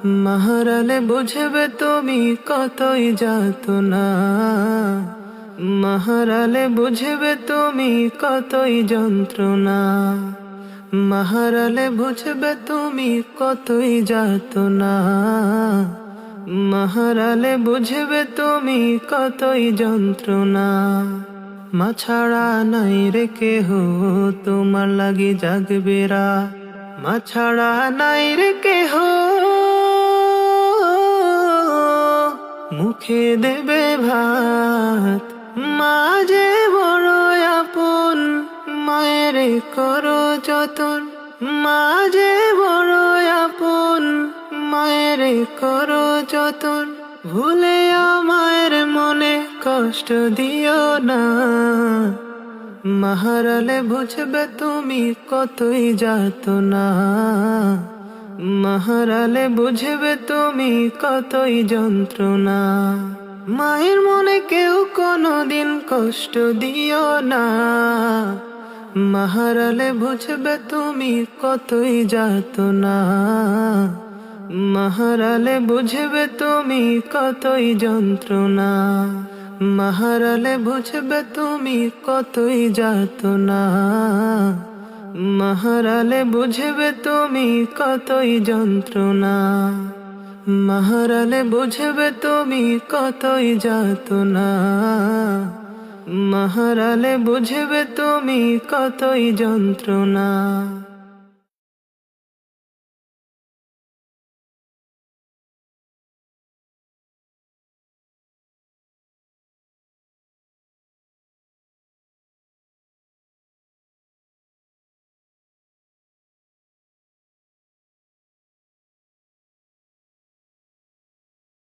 মাহারালে বুঝবে তুমি কতই যাতনা, মাহারালে বুঝবে তুমি কতই যন্ত্রণা, মাহারালে বুঝবে তুমি কতই যাতনা, মাহারালে বুঝবে তুমি কতই যন্ত্রণা। মা ছাড়া নাই রে কেহ তোমার লাগি জাগবে রাত, মা ছাড়া নাই রে কেহ মুখে দেবে ভাত। মা যে বড় আপন, মায়ের করো যতন, মা যে বড় আপন, মায়ের করো যতন। ভুলেও মায়ের মনে কষ্ট দিও না, মাহারালে বুঝবে তুমি কতই যাতনা, মাহারালে বুঝবে তুমি কতই যন্ত্রণা। মায়ের মনে কেউ কোনোদিন কষ্ট দিও না, মাহারালে বুঝবে তুমি কতই যাতনা, মাহারালে বুঝবে তুমি কতই যন্ত্রণা। মাহারালে বুঝবে তুমি কতই যাতনা, মাহারালে বুঝবে তুমি কতই যন্ত্রণা, মাহারালে বুঝবে তুমি কতই যাতনা, মাহারালে বুঝবে তুমি কতই যন্ত্রণা।